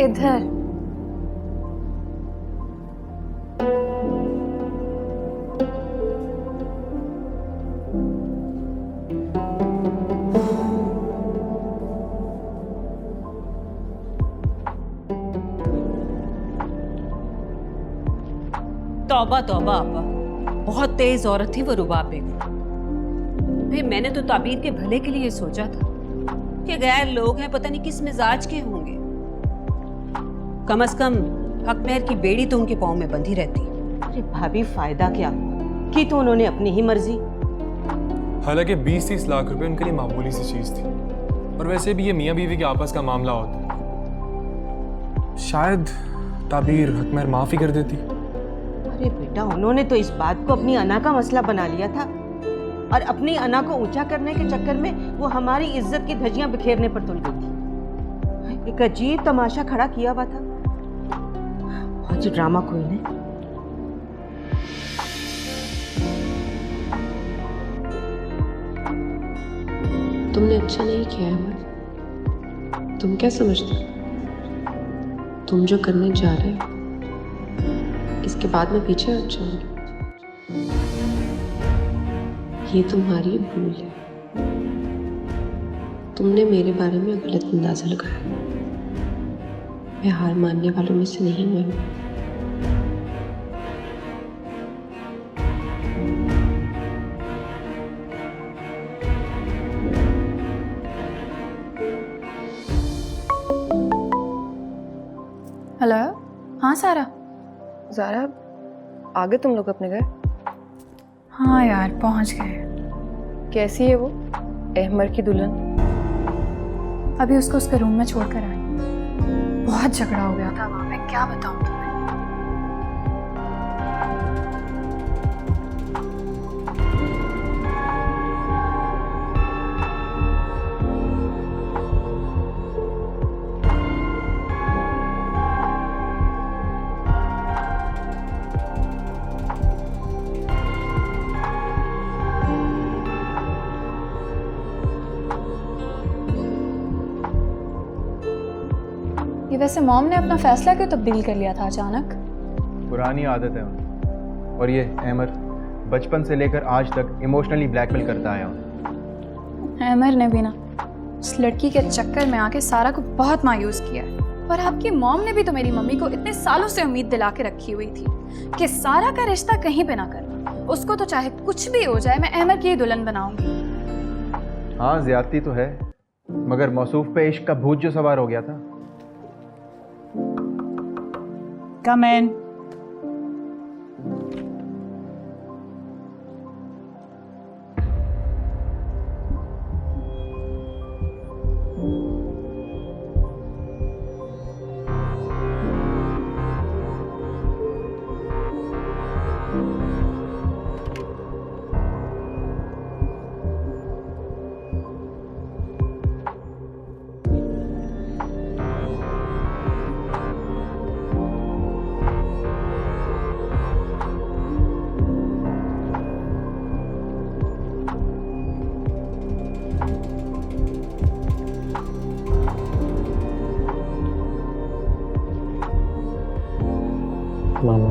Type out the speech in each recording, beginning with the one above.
इधर। तौबा तौबा अब्बा, बहुत तेज औरत थी वो रुबाब बेगम। फिर मैंने तो ताबीर के भले के लिए सोचा था कि गैर लोग हैं, पता नहीं किस मिजाज के होंगे। कम से कम हक महर की बेड़ी तो उनके पाँव में बंधी रहती। अरे भाभी, फायदा क्या हुआ कि तो उन्होंने अपनी ही मर्जी। हालांकि 20-30 लाख रुपए उनके लिए मामूली सी चीज थी, और वैसे भी ये मियाँ बीवी के आपस का मामला होता, शायद ताबीर हक महर माफ ही कर देती। अरे बेटा, उन्होंने तो इस बात को अपनी अना का मसला बना लिया था, और अपनी अना को ऊंचा करने के चक्कर में वो हमारी इज्जत की धज्जियां बिखेरने पर तुल गई थी। एक अजीब तमाशा खड़ा किया हुआ था। बहुत ड्रामा क्वीन है। तुमने अच्छा नहीं किया है अमर। तुम क्या समझते हो तुम जो करने जा रहे हो इसके बाद मैं पीछे हट जाऊंगी? ये तुम्हारी भूल है। तुमने मेरे बारे में गलत अंदाजा लगाया। मैं हार मानने वालों में से नहीं हूं। हेलो। हाँ सारा। ज़ारा, आगे तुम लोग अपने घर? हाँ यार, पहुंच गए। कैसी है वो अहमर की दुल्हन? अभी उसको उसके रूम में छोड़कर आई। बहुत झगड़ा हो गया था वहां पे, क्या बताऊं तुम्हें। ये वैसे मॉम ने अपना फैसला क्यों तब्दील कर लिया था अचानक? पुरानी आदत है उन्हें। और ये अहमर बचपन से लेकर आज तक इमोशनली ब्लैकमेल करता आया उन्हें। अहमर ने भी ना उस लड़की के चक्कर में आके सारा को बहुत मायूस किया है। और आपकी मॉम ने भी तो मेरी मम्मी को इतने सालों से उम्मीद दिला के रखी हुई थी कि सारा का रिश्ता कहीं पे ना करना। उसको तो चाहे कुछ भी हो जाए, मैं अहमर की ही दुल्हन बनाऊंगी। हाँ, ज्यादती तो है, मगर मौसूफ पे इश्क का भूत जो सवार हो गया था। कम इन। मामा,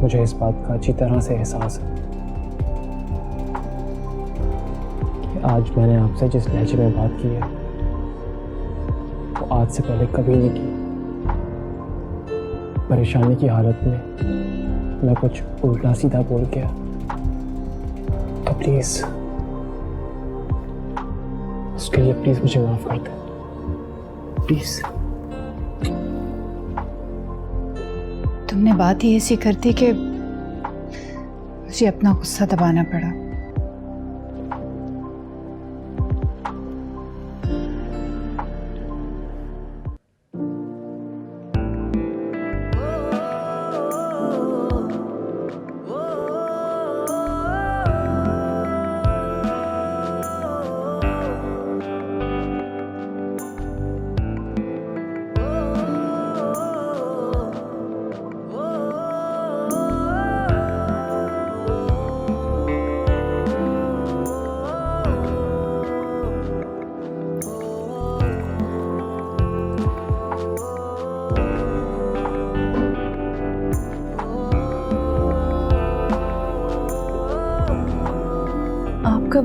मुझे इस बात का अच्छी तरह से एहसास है कि आज मैंने आपसे जिस लहजे में बात की है वो आज से पहले कभी नहीं की। परेशानी की हालत में मैं कुछ उल्टा सीधा बोल गया, तो प्लीज उसके लिए प्लीज मुझे माफ कर दे, प्लीज। तुमने बात ही ऐसी कर दी कि मुझे अपना गुस्सा दबाना पड़ा।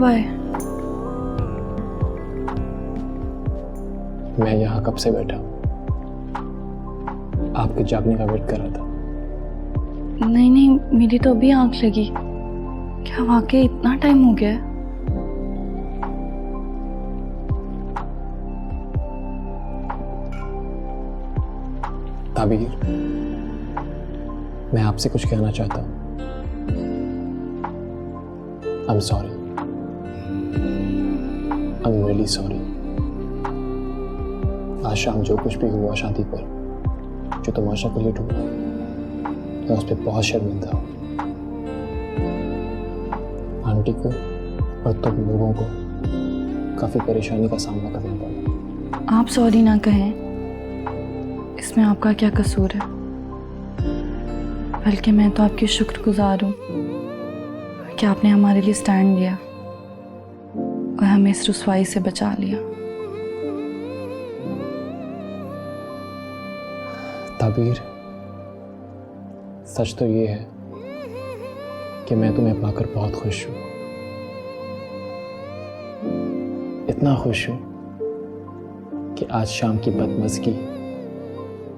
कब आए? मैं यहाँ कब से बैठा हूँ, आपके जागने का वेट कर रहा था। नहीं नहीं, मेरी तो अभी आंख लगी। क्या वाकई इतना टाइम हो गया है? ताबीर, मैं आपसे कुछ कहना चाहता हूँ। I'm sorry. I'm really sorry. आज शाम जो कुछ भी हुआ शादी पर, जो तमाशा क्रिएट हुआ, मैं उस पर बहुत शर्मिंदा हूँ। आंटी को और तुम लोगों को काफी परेशानी का सामना करना पड़ा। आप सॉरी ना कहें, इसमें आपका क्या कसूर है? बल्कि मैं तो आपकी शुक्रगुजार हूँ कि आपने हमारे लिए स्टैंड लिया और हमें इस रुसवाई से बचा लिया। ताबीर, सच तो ये है कि मैं तुम्हें पाकर बहुत खुश हूँ। इतना खुश हूँ कि आज शाम की बदमज़गी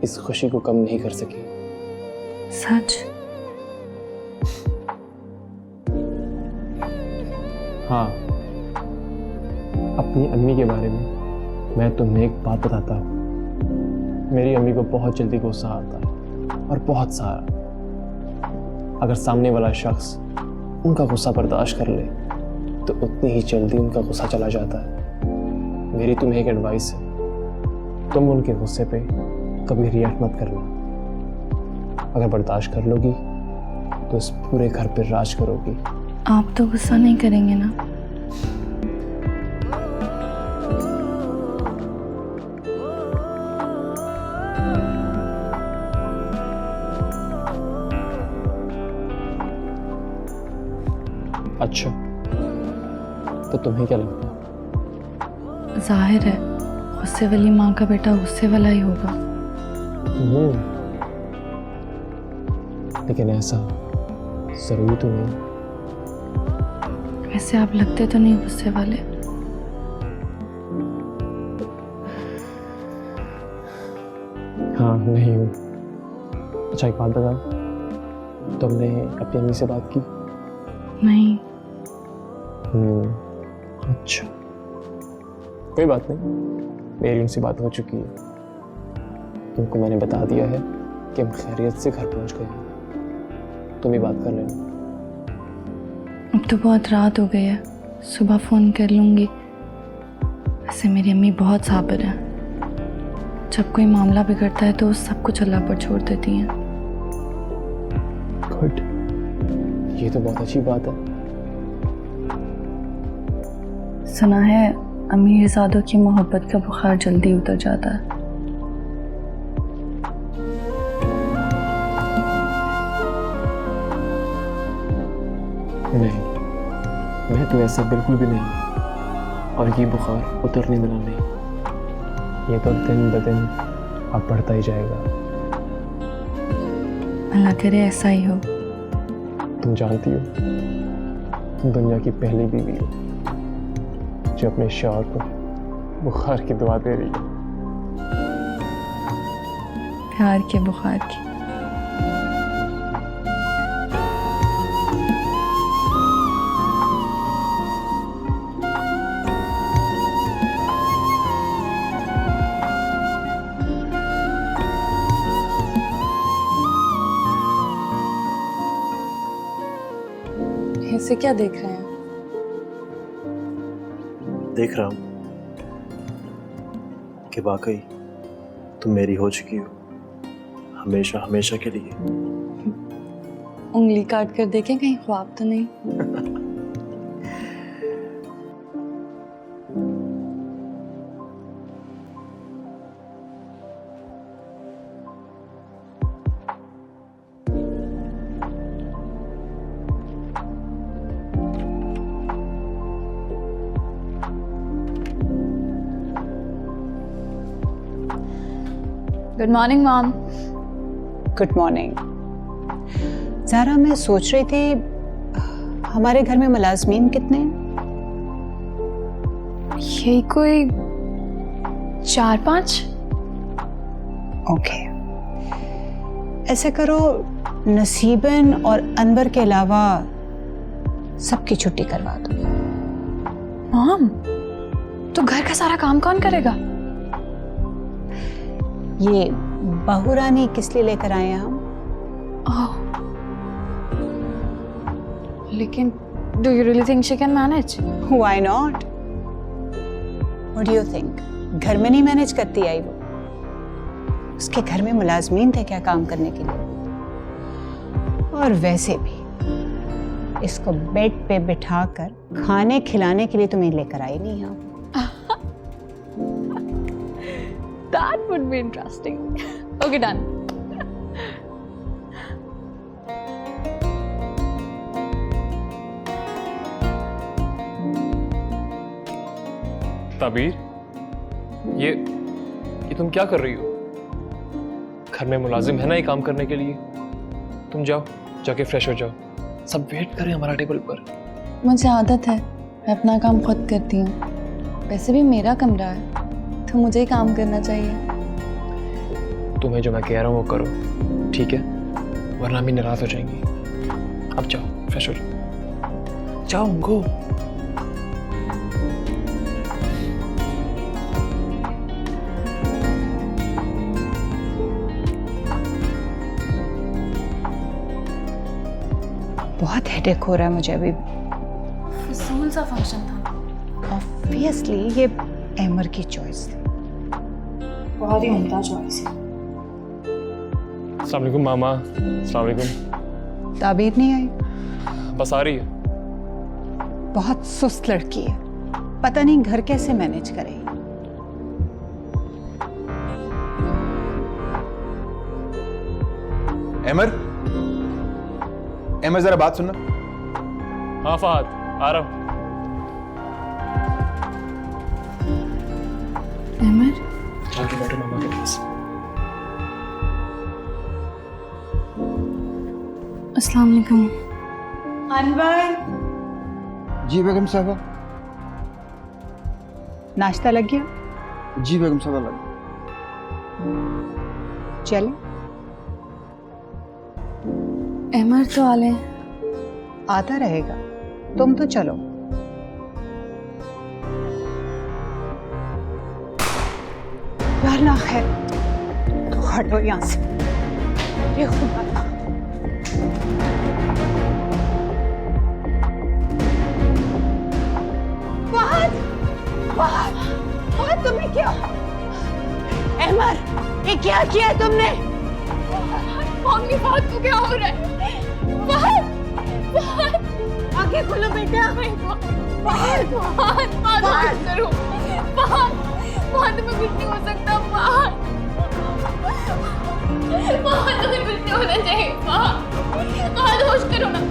इस खुशी को कम नहीं कर सकी। सच? हाँ, अपनी अम्मी के बारे में मैं तुम्हें एक बात बताता हूँ। मेरी अम्मी को बहुत जल्दी गुस्सा आता है, और बहुत सारा। अगर सामने वाला शख्स उनका गुस्सा बर्दाश्त कर ले तो उतनी ही जल्दी उनका गुस्सा चला जाता है। मेरी तुम्हें एक एडवाइस है, तुम उनके गुस्से पे कभी रिएक्ट मत करना। अगर बर्दाश्त कर लोगी तो इस पूरे घर पर राज करोगी। आप तो गुस्सा नहीं करेंगे ना? अच्छा, तो तुम्हें क्या लगता है? जाहिर है, गुस्से वाली माँ का बेटा गुस्से वाला ही होगा। लेकिन ऐसा जरूरी तो नहीं। वैसे आप लगते तो नहीं गुस्से वाले। हाँ, नहीं हूँ। अच्छा, एक बात बताओ, तुमने अपनी अम्मी से बात की? नहीं। अच्छा, कोई बात नहीं, मेरी उनसे बात हो चुकी है। उनको मैंने बता दिया है कि हम खैरियत से घर पहुंच गए हैं। तुम ही बात कर लेना। अब तो बहुत रात हो गई है, सुबह फ़ोन कर लूँगी। वैसे मेरी अम्मी बहुत साबिर है, जब कोई मामला बिगड़ता है तो सब कुछ अल्लाह पर छोड़ देती हैं। गुड, ये तो बहुत अच्छी बात है। सुना है अमीरजादों की मोहब्बत का बुखार जल्दी उतर जाता है। नहीं, मैं तो ऐसा बिल्कुल भी नहीं। और ये बुखार उतरने वाला नहीं, ये तो दिन ब दिन अब बढ़ता ही जाएगा। अल्लाह करे ऐसा ही हो। तुम जानती हो, तुम दुनिया की पहली बीवी हो जो अपने शौहर को बुखार की दवा दे रही है। प्यार के बुखार की। ऐसे क्या देख रहे हैं? देख रहा हूं कि वाकई तुम मेरी हो चुकी हो, हमेशा हमेशा के लिए। उंगली काट कर देखें, कहीं ख्वाब तो नहीं? Good morning mom. Good morning. Zara, मैं सोच रही थी हमारे घर में मुलाजमीन कितने हैं? यही कोई 4-5। ओके, ऐसे करो, नसीबन और अनवर के अलावा सबकी छुट्टी करवा दो। मॉम, तो घर का सारा काम कौन करेगा? ये बहू रानी किस लिए लेकर आए हैं हम? ओह, लेकिन do you really think she can manage? Why not? What do you think? घर में नहीं मैनेज करती आई वो? उसके घर में मुलाजमीन थे क्या काम करने के लिए? और वैसे भी इसको बेड पे बिठाकर खाने खिलाने के लिए तुम्हें लेकर आई नहीं हम। That would be interesting. Okay, done. ताबीर, ये तुम क्या कर रही हो? घर में मुलाजिम है ना ये काम करने के लिए। तुम जाओ, जाके फ्रेश हो जाओ, सब वेट करें हमारा टेबल पर। मुझे आदत है, मैं अपना काम खुद करती हूँ। वैसे भी मेरा कमरा है तो मुझे ही काम करना चाहिए। तुम्हें जो मैं कह रहा हूँ वो करो, ठीक है? वरना भी नाराज हो जाएंगी। अब जाओ, फ्रेश हो जाओ, जाओ गो। बहुत हेडेक हो रहा है मुझे अभी। फिजूल सा फंक्शन था। ऑब्वियसली ये एमर की चॉइस थी। बहुत ही उम्दा चॉइस है। अस्सलाम वालेकुम मामा। अस्सलाम वालेकुम। ताबीर नहीं आई? बस आ रही है। बहुत सुस्त लड़की है, पता नहीं घर कैसे मैनेज करेगी। एमर, एमर जरा बात सुनना। हाँ फहद, आ रहा हूँ। अमर, जाके बैठो मामा के पास। अस्सलाम वालेकुम। अनवर, जी बेगम साहबा। नाश्ता लग गया? जी बेगम साहबा लग। चले? अमर तो आले। आता रहेगा, तुम तो चलो। वरना है तो हटो यहाँ से। ये खुदा, फहद तुमने क्या? अमर, ये क्या किया है तुमने? मम्मी, फहद को क्या हो रहा है? फहद, फहद, आंखें खोलो बेटा। फहद, फहद, फहद करो। फहद, फहद तुम्हें कुछ नहीं हो सकता। फहद, फहद तुम्हें कुछ नहीं होना चाहिए। फहद, फहद होश करो ना।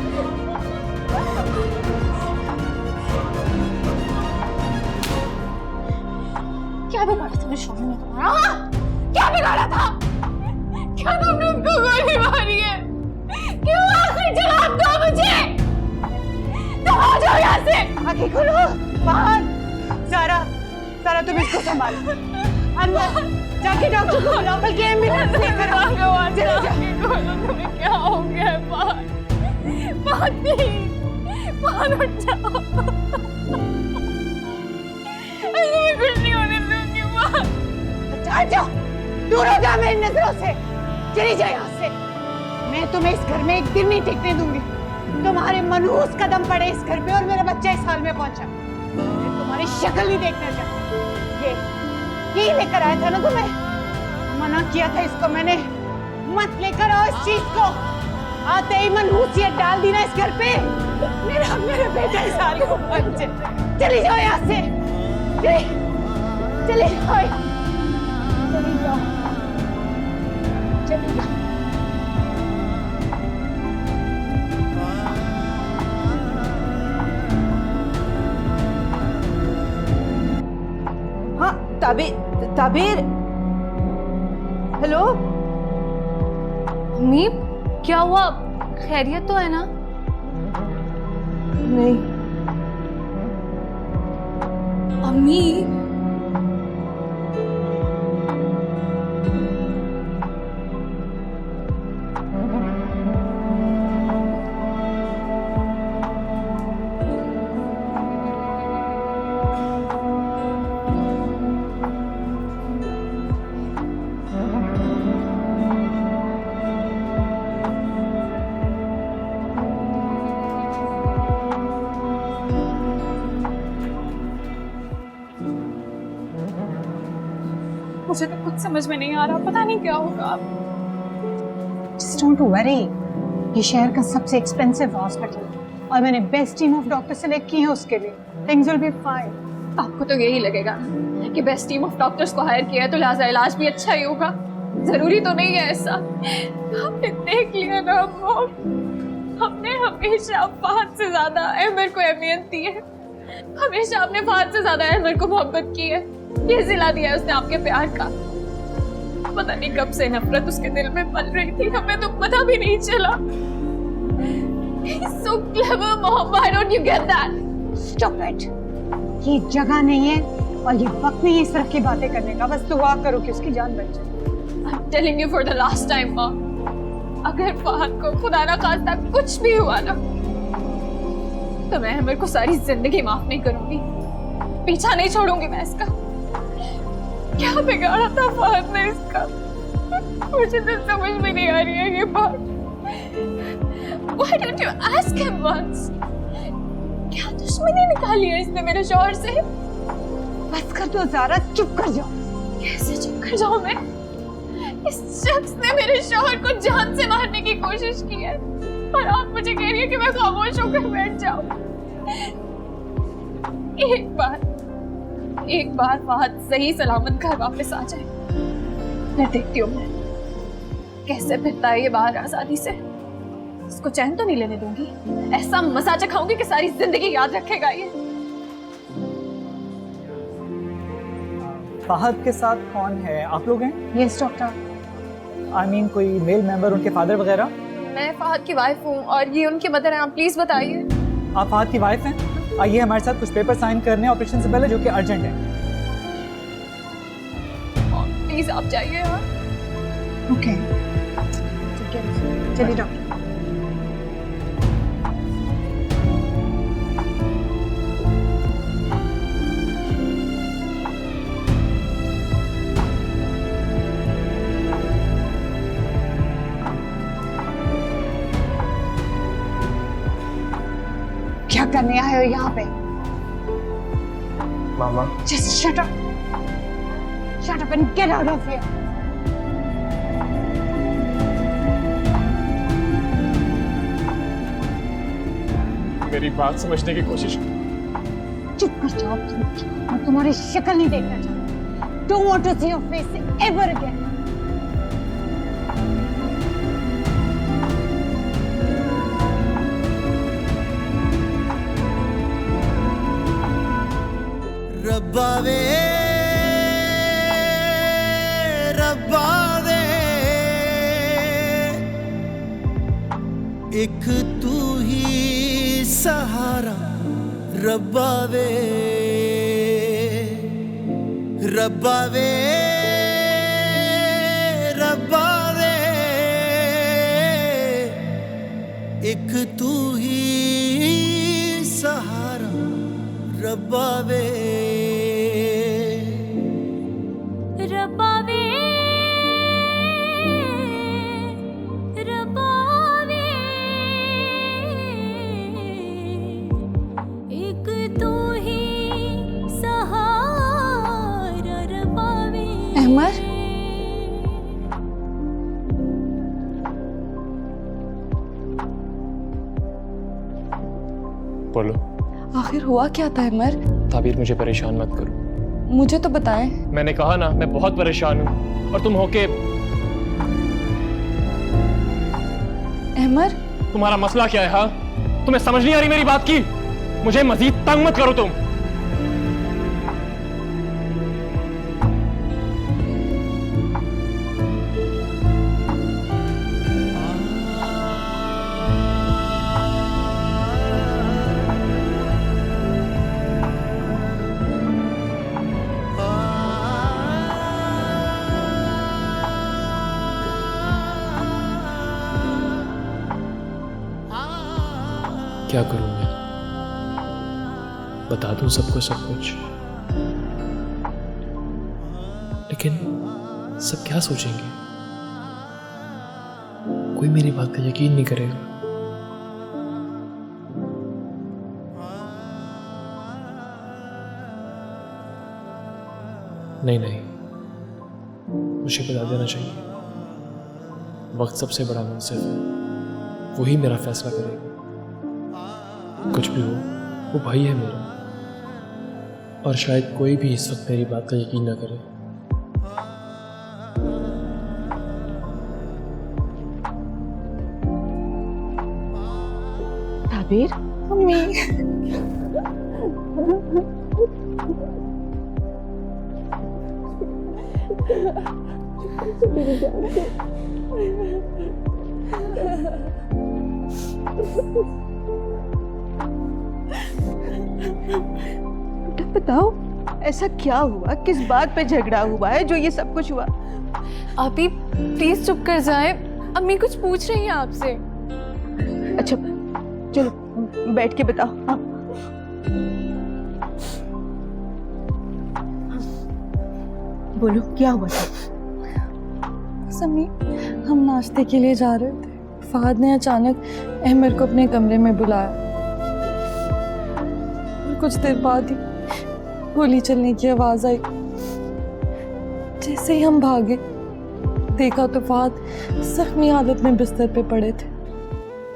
क्या बिगाड़ा तुमने शोभा में तुम्हारा? हाँ? क्या बिगाड़ा था? क्या तुमने उसको गोली मारी है? क्यों आखिर जवाब दो मुझे? तुम आ जाओ यहाँ से। आंखें खोलो। फहद, सारा, सारा तुम इसको संभालो। अनवर, जाके डॉक्टर को बुलाओ, बल्कि एम्बुलेंस लेकर आओ। चले जाओ। तुम्हें क्या हो गया है? फहद, फहद प्लीज, फहद उठ जाओ। तुम्हें कुछ नहीं होने दूंगी। फहद, हट जाओ, दूर हो जाओ मेरी नजरों से। चली जाओ यहाँ से। मैं तुम्हें इस घर में एक दिन नहीं टिकने दूंगी। तुम्हारे मनहूस कदम पड़े इस घर पे और मेरा बच्चा इस हाल में पहुंचा। मैं तुम्हारी शक्ल नहीं देखना चाहती। ये लेकर आया था ना तुम्हें? मना किया था इसको मैंने, मत लेकर आओ इस चीज को। आते ही मनहूसियत डाल दी ना इस घर पे। मेरा बेटा इस हाल को पहुंचे। चली जाओ यहाँ से। चली जाओ, चली जाओ, चली जाओ। हाँ, ताबीर, हेलो। मम्मी, क्या हुआ? खैरियत तो है ना? नहीं, अम्मी मुझे तो कुछ समझ में नहीं आ रहा, पता नहीं क्या होगा। Just don't worry. ये शहर का सबसे एक्सपेंसिव हॉस्पिटल और मैंने best team of doctor select की है उसके लिए। Things will be fine. आपको तो यही लगेगा कि बेस्ट टीम ऑफ डॉक्टर्स को हायर किया है तो लिहाजा इलाज भी अच्छा ही होगा। जरूरी तो नहीं है ऐसा। आपने देख लिया ना मॉम, हमने हमेशा फहद से ज्यादा अहमर को अहमियत दी है। हमेशा आपने फहद से ज्यादा अहमर को मोहब्बत की है। ये सिला दिया है उसने आपके प्यार का। पता नहीं कब से नफरत उसके दिल में पल रही थी, हमें तो पता भी नहीं चला। He's so clever, Mom. Why don't you get that? Stop it. ये जगह नहीं है और ये वक्त नहीं है इस तरह की बातें करने का। बस दुआ करो कि उसकी जान बच जाए। I'm telling you for the last time, Mom. अगर फहद को खुदा ना खास्ता कुछ भी हुआ ना, तो मैं अहमर को सारी जिंदगी माफ नहीं करूंगी। पीछा नहीं छोड़ूंगी मैं इसका। क्या बिगाड़ा था फहद ने इसका? मुझे तो समझ में नहीं आ रही है ये बात। Why don't you ask him once? क्या दुश्मनी निकाली है इसने मेरे शौहर से? बस कर दो ज़ारा, चुप कर जाओ। कैसे चुप कर जाऊं मैं? इस शख्स ने मेरे शौहर को जान से मारने की कोशिश की है और आप मुझे कह रही है कि मैं खामोश होकर बैठ जाऊं। एक बार फहद सही सलामत घर वापस आ जाए, मैं देखती हूँ मैं कैसे फिरता है ये बाहर आजादी से। इसको चैन तो नहीं लेने दूंगी। ऐसा मजा चखाऊंगी कि सारी जिंदगी याद रखेगा ये। फहद के साथ कौन है? आप लोग हैं? Yes doctor. आई मीन कोई मेल मेंबर, उनके फादर वगैरह? मैं फहद की वाइफ हूँ और ये उनकी मदर है। आप प्लीज बताइए। आप फहद की वाइफ हैं? आइए हमारे साथ, कुछ पेपर साइन करने हैं ऑपरेशन से पहले जो कि अर्जेंट है। प्लीज आप जाइए यार। ओके ठीक है, चलिए डॉक्टर। क्या करने आए हो यहाँ पे? मामा Just shut up. Shut up and get out of here. मेरी बात समझने की कोशिश। चुप कर जाओ तुम। मैं तुम्हारी शक्ल नहीं देखना चाहती। Don't want to see your face ever again. रब्बा वे रब्बा वे, एक तू ही सहारा रब्बा वे, रब्बा वे रब्बा वे, एक तू ही सहारा रब्बा वे, रब्बा वे रब्बा वे, एक तू ही सहारा रब्बा वे। अहमर, बोलो। आखिर हुआ क्या था अहमर? ताबीर मुझे परेशान मत करो। मुझे तो बताएं। मैंने कहा ना मैं बहुत परेशान हूँ और तुम होके। अहमर, तुम्हारा मसला क्या है? हाँ, तुम्हें समझ नहीं आ रही मेरी बात की? मुझे मजीद तंग मत करो तुम। क्या करूं मैं? बता दूं सबको सब कुछ, लेकिन सब क्या सोचेंगे? कोई मेरी बात का यकीन नहीं करेगा। नहीं नहीं, मुझे बता देना चाहिए। वक्त सबसे बड़ा मुनसिफ है, वही मेरा फैसला करेगा। कुछ भी हो, वो भाई है मेरा, और शायद कोई भी इस वक्त मेरी बात का यकीन ना करे। ताबीर, बेटा बताओ, ऐसा क्या हुआ? किस बात पे झगड़ा हुआ है जो ये सब कुछ हुआ? आप ही प्लीज चुप कर जाए, अम्मी कुछ पूछ रही हैं आपसे। अच्छा चलो बैठ के बताओ। हाँ। बोलो क्या हुआ था? अम्मी, हम नाश्ते के लिए जा रहे थे, फहद ने अचानक अहमर को अपने कमरे में बुलाया और कुछ देर बाद ही गोली चलने की आवाज आई। जैसे ही हम भागे, देखा तो फहद जख्मी हालत में बिस्तर पे पड़े थे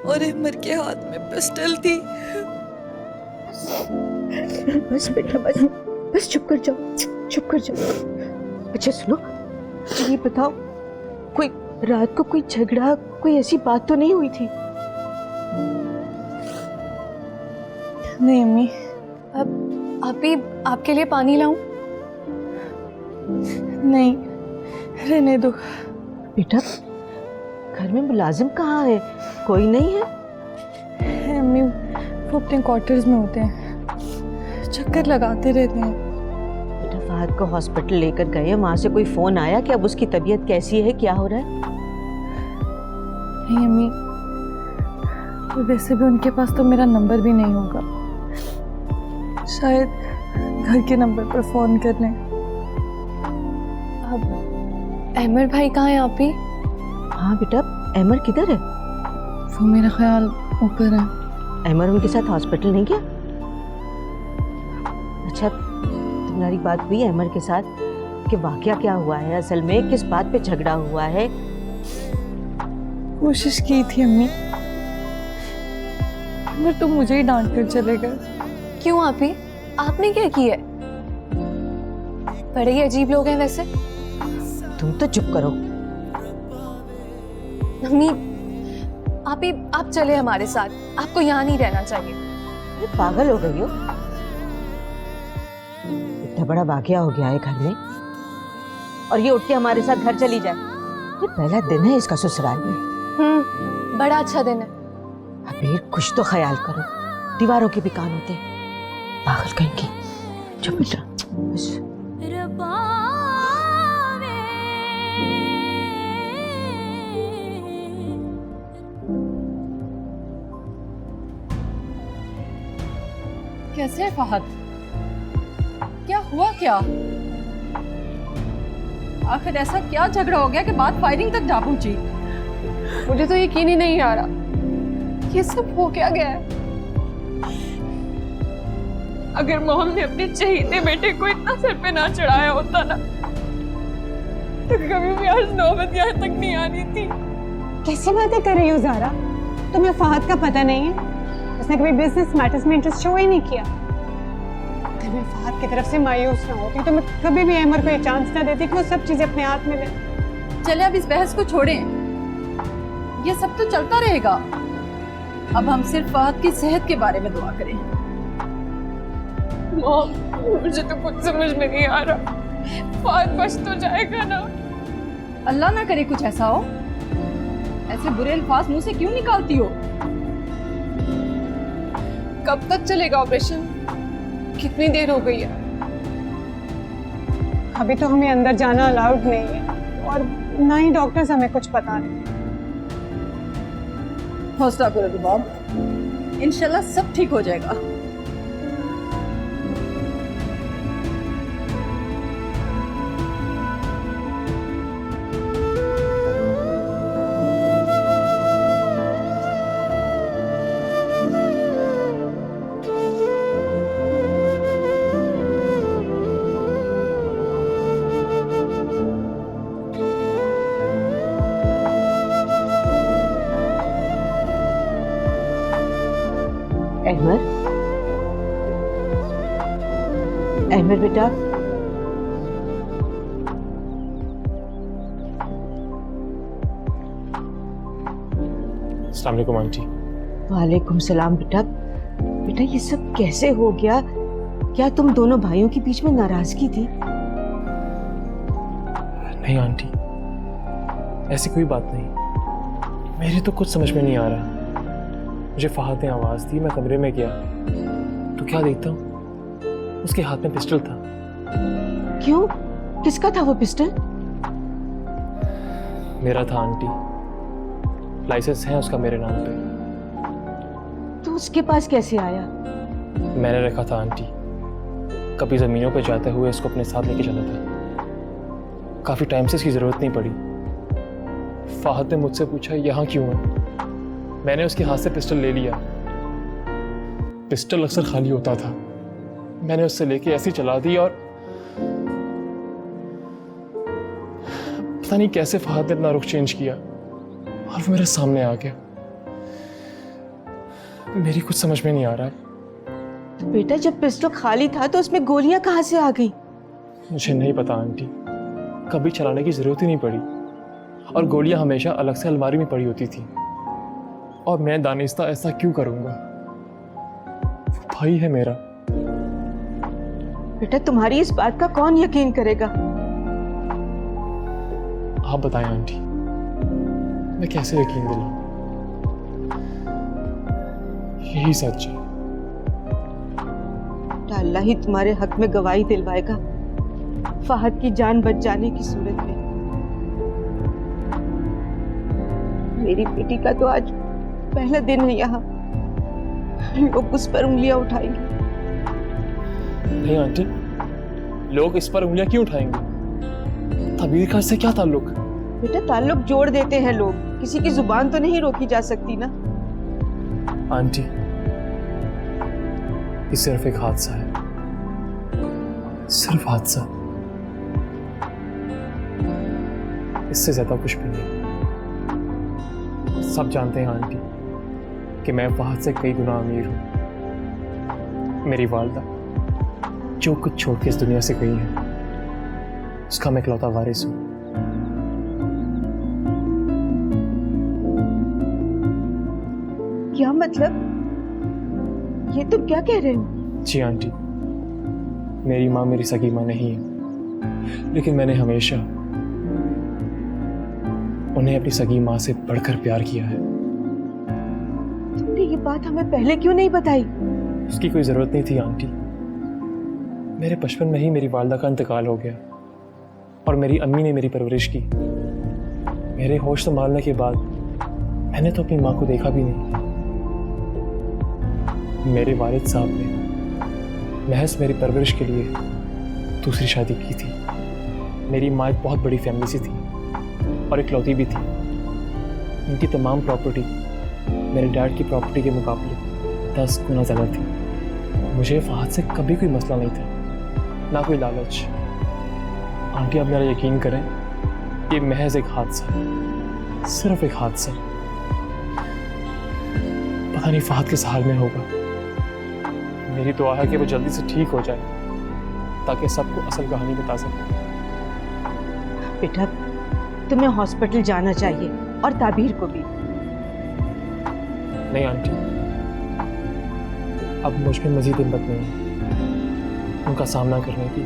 और अहमर के हाथ में पिस्टल थी। बस बेटा बस, बस चुप कर जाओ, चुप कर जाओ। अच्छा सुनो, ये बताओ, कोई रात को कोई झगड़ा, कोई ऐसी बात तो नहीं हुई थी? नहीं अम्मी। अब आप ही आपके लिए पानी लाऊं? नहीं, रहने दो। बेटा घर में मुलाजिम कहाँ है? कोई नहीं है? अम्मी वो अपने क्वार्टर्स में होते हैं, चक्कर लगाते रहते हैं। बेटा फहद को हॉस्पिटल लेकर गए, वहां से कोई फोन आया कि अब उसकी तबीयत कैसी है, क्या हो रहा है? नहीं अम्मी, वैसे भी उनके पास तो मेरा नंबर भी नहीं होगा, शायद घर के नंबर पर फोन कर लें। अब अहमर भाई कहाँ है आप ही? हाँ बेटा, अहमर किधर है? वो मेरा ख्याल ऊपर है। अहमर उनके साथ हॉस्पिटल नहीं गया? अच्छा तुम्हारी बात हुई अहमर के साथ कि वाकया क्या हुआ है, असल में किस बात पे झगड़ा हुआ है? कोशिश की थी अम्मी, मगर तो मुझे ही डांट कर चले गए। क्यों आप ही? आपने क्या किया है? बड़े ही अजीब लोग हैं वैसे। तुम तो चुप करो। अम्मी आप चले हमारे साथ, आपको यहाँ नहीं रहना चाहिए। ये पागल हो गई हो? इतना बड़ा वाकया हो गया है घर में और ये उठ के हमारे साथ घर चली जाए? ये पहला दिन है इसका ससुराल में। बड़ा अच्छा दिन है। अबीर कुछ तो ख्याल करो, दीवारों के भी कान होते हैं। पागल कहीं की। चुप बेटा बस। कैसे है फहद? क्या हुआ? क्या आखिर ऐसा क्या झगड़ा हो गया कि बात फायरिंग तक जा पहुंची? मुझे तो यकीन ही नहीं आ रहा, ये सब हो क्या गया है। अगर मोहन ने अपने चहीते बेटे को इतना सर पे ना चढ़ाया होता ना, तो कभी भी आज नौबत यहाँ तक नहीं आनी थी। कैसी बातें कर रही हो ज़ारा? तुम्हें फहद का पता नहीं है? उसने कभी बिजनेस मैटर्स में इंटरेस्ट शो ही नहीं किया। अगर मैं फहद की तरफ से मायूस ना होती तो मैं कभी भी अहमर को ये चांस ना देती कि वो सब चीजें अपने हाथ में ले। चले अब इस बहस को छोड़ें, ये सब तो चलता रहेगा। अब हम सिर्फ फहद की सेहत के बारे में दुआ करें। मॉम, मुझे तो कुछ समझ में नहीं आ रहा, फहद बच तो जाएगा ना? अल्लाह ना करे कुछ ऐसा हो। ऐसे बुरे अल्फाज मुंह से क्यों निकालती हो? कब तक चलेगा ऑपरेशन? कितनी देर हो गई है? अभी तो हमें अंदर जाना अलाउड नहीं है और ना ही डॉक्टर्स हमें कुछ बता रहे। हौसला करो रुबाब, इंशाल्लाह सब ठीक हो जाएगा। अहमद, अहमद बेटा, अस्सलाम वालेकुम आंटी। वालेकुम सलाम बेटा। बेटा ये सब कैसे हो गया? क्या तुम दोनों भाइयों के बीच में नाराजगी थी? नहीं आंटी, ऐसी कोई बात नहीं। मेरे तो कुछ समझ में नहीं आ रहा। मुझे फहद ने आवाज़ दी, मैं कमरे में गया तो क्या देखता हूँ उसके हाथ में पिस्टल था। क्यों? किसका था वो पिस्टल? मेरा था आंटी, लाइसेंस है उसका मेरे नाम पे। तो उसके पास कैसे आया? मैंने रखा था आंटी, कभी ज़मीनों पे जाते हुए इसको अपने साथ लेके चला था। काफ़ी टाइम से इसकी ज़रूरत नहीं पड़ी। फहद ने मुझसे पूछा यहाँ क्यों है, मैंने उसके हाथ से पिस्टल ले लिया। पिस्टल अक्सर खाली होता था, मैंने उससे लेके ऐसी चला दी और पता नहीं कैसे फहद ने अपना रुख चेंज किया और वो मेरे सामने आ गया। मेरी कुछ समझ में नहीं आ रहा। तो बेटा जब पिस्टल खाली था तो उसमें गोलियां कहाँ से आ गई? मुझे नहीं पता आंटी, कभी चलाने की जरूरत ही नहीं पड़ी और गोलियां हमेशा अलग से अलमारी में पड़ी होती थी। और मैं दानिस्ता ऐसा क्यों करूंगा? वो भाई है मेरा। बेटा तुम्हारी इस बात का कौन यकीन करेगा? आप बताएं आंटी, मैं कैसे यकीन दिलाऊं? यही सच है। अल्लाह ही तुम्हारे हक में गवाही दिलवाएगा फहद की जान बच जाने की सूरत में। मेरी बेटी का तो आज पहला दिन है यहाँ, लोग उस पर उंगलियां उठाएंगे। नहीं आंटी, लोग इस पर उंगलियां क्यों उठाएंगे? तबीर का इससे क्या ताल्लुक? बेटा ताल्लुक जोड़ देते हैं लोग, किसी की जुबान तो नहीं रोकी जा सकती ना। आंटी ये सिर्फ एक हादसा है, सिर्फ हादसा, इससे ज्यादा कुछ भी नहीं। सब जानते हैं आंटी कि मैं फहद से कई गुना अमीर हूं। मेरी वालदा जो कुछ छोड़ के इस दुनिया से गई है उसका मैं इकलौता वारिस हूं। क्या मतलब? ये तुम क्या कह रहे हो? जी आंटी, मेरी माँ मेरी सगी माँ नहीं है, लेकिन मैंने हमेशा उन्हें अपनी सगी माँ से बढ़कर प्यार किया है। तुमने ये बात हमें पहले क्यों नहीं बताई? उसकी कोई जरूरत नहीं थी आंटी। मेरे बचपन में ही मेरी वालदा का इंतकाल हो गया और मेरी अम्मी ने मेरी परवरिश की। मेरे होश संभालने के बाद मैंने तो अपनी माँ को देखा भी नहीं। मेरे वालिद साहब ने महज मेरी परवरिश के लिए दूसरी शादी की थी। मेरी माँ एक बहुत बड़ी फैमिली से थी और इकलौती भी थी। उनकी तमाम प्रॉपर्टी मेरे डैड की प्रॉपर्टी के मुकाबले 10 गुना ज़्यादा थी। मुझे फहद से कभी कोई मसला नहीं था, ना कोई लालच। आंटी आप मेरा यकीन करें, ये महज एक हादसा है, सिर्फ एक हादसा। पता नहीं फहद किस हाल में होगा। मेरी दुआ है कि वो जल्दी से ठीक हो जाए ताकि सबको असल कहानी बता सके। बेटा तुम्हें हॉस्पिटल जाना चाहिए और ताबीर को भी। नहीं आंटी, अब मुझ में मजीद हिम्मत नहीं है उनका सामना करने की।